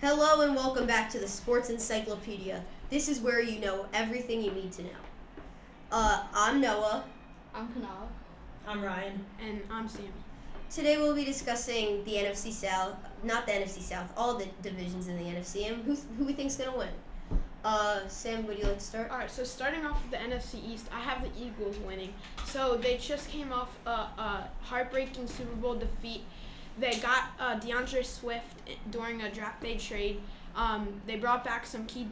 Hello and welcome back to the Sports Encyclopedia. This is where you know everything you need to know. I'm Noah. I'm Kanal. I'm Ryan. And I'm Sammy. Today we'll be discussing the NFC South, not the NFC South, all the divisions in the NFC and who we think's gonna win. Sam, would you like to start? All right, so starting off with the NFC East, I have the Eagles winning. So they just came off a heartbreaking Super Bowl defeat. They got DeAndre Swift during a draft day trade. They brought back some key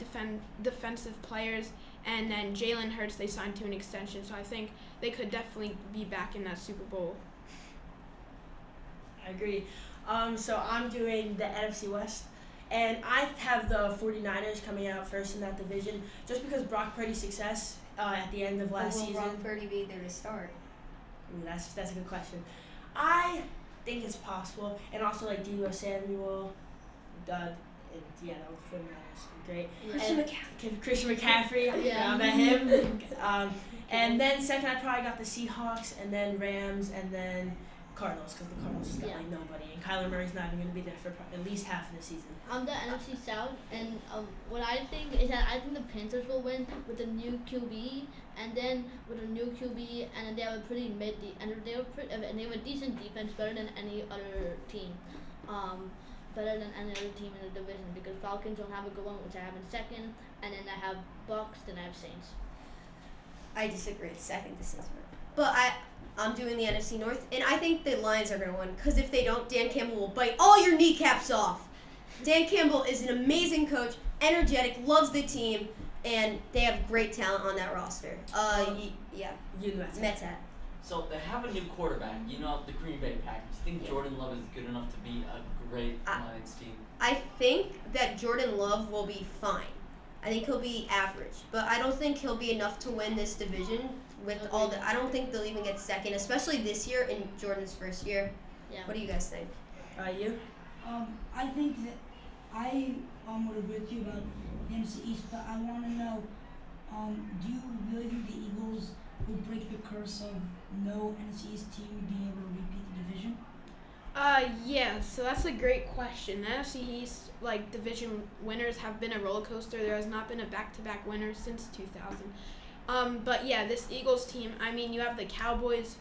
defensive players, and then Jalen Hurts they signed to an extension. So I think they could definitely be back in that Super Bowl. I agree. So I'm doing the NFC West, and I have the 49ers coming out first in that division just because Brock Purdy's success at the end of last season. Will Brock Purdy be there to start? That's a good question. I think it's possible, and also like Deebo Samuel, the 49ers, great. Yeah. Christian McCaffrey, Yeah. about him. And then second, I probably got the Seahawks, and then Rams, and then Cardinals, because the Cardinals just got like nobody, and Kyler Murray's not even going to be there for at least half of the season. I'm the NFC South, and what I think is that I think the Panthers will win with a new QB, and then with a new QB, and then they have a pretty and they have a decent defense, better than any other team, better than any other team in the division, because Falcons don't have a good one, which I have in second, and then I have Bucks, then I have Saints. I disagree. Second, the Saints win. But I'm doing the NFC North, and I think the Lions are going to win, because if they don't, Dan Campbell will bite all your kneecaps off. Dan Campbell is an amazing coach, energetic, loves the team, and they have great talent on that roster. Mets hat. So they have a new quarterback, the Green Bay Packers. You think Jordan Love is good enough to be a great Lions team? I think that Jordan Love will be fine. I think he'll be average, but I don't think he'll be enough to win this division with I don't think they'll even get second, especially this year in Jordan's first year. Yeah. What do you guys think? You? I think that I would agree with you about the NFC East, but I want to know, do you really think the Eagles would break the curse of no NFC East team being able to repeat the division? Yeah, so that's a great question. The NFC East, division winners have been a roller coaster. There has not been a back-to-back winner since 2000. But yeah, this Eagles team, you have the Cowboys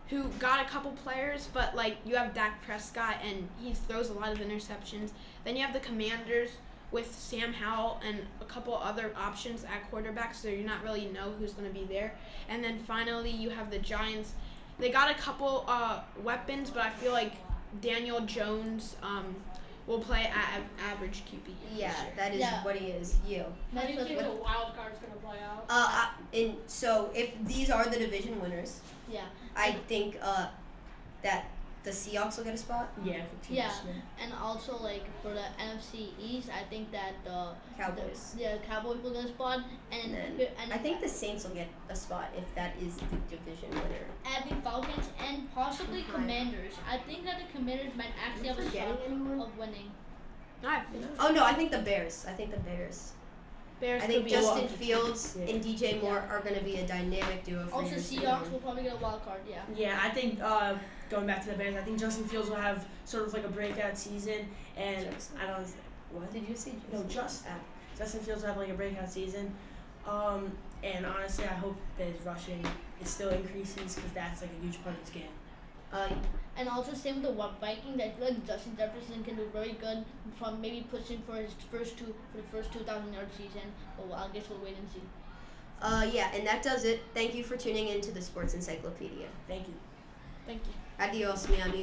who got a couple players, but you have Dak Prescott and he throws a lot of interceptions. Then you have the Commanders with Sam Howell and a couple other options at quarterback, so you not really know who's going to be there. And then finally you have the Giants. They got a couple weapons, but I feel like Daniel Jones will play at average QB. Yeah, that is what he is. You. How do you think the wild card's gonna play out? So if these are the division winners, Yeah. I think that the Seahawks will get a spot. Yeah. And also for the NFC East, I think that the Cowboys. Cowboys will get a spot, and I think the Saints will get a spot if that is the division winner. and the Falcons and possibly Commanders. I think that the Commanders might actually have a shot of winning. Oh no, I think the Bears. Bears I could think be Justin Fields and DJ Moore are going to be a dynamic duo for Also, years to Seahawks come. will probably get a wild card. Yeah. Yeah, I think going back to the Bears, I think Justin Fields will have sort of like a breakout season, and I don't. What Did you say No, Justin Fields will have like a breakout season, and honestly, I hope that his rushing is still increases because that's like a huge part of his game. And also same with the Vikings. I feel like Justin Jefferson can do very good from maybe pushing for the first 2,000-yard season. But I guess we'll wait and see. Yeah, and that does it. Thank you for tuning in to the Sports Encyclopedia. Thank you. Thank you. Adios, mi amigo.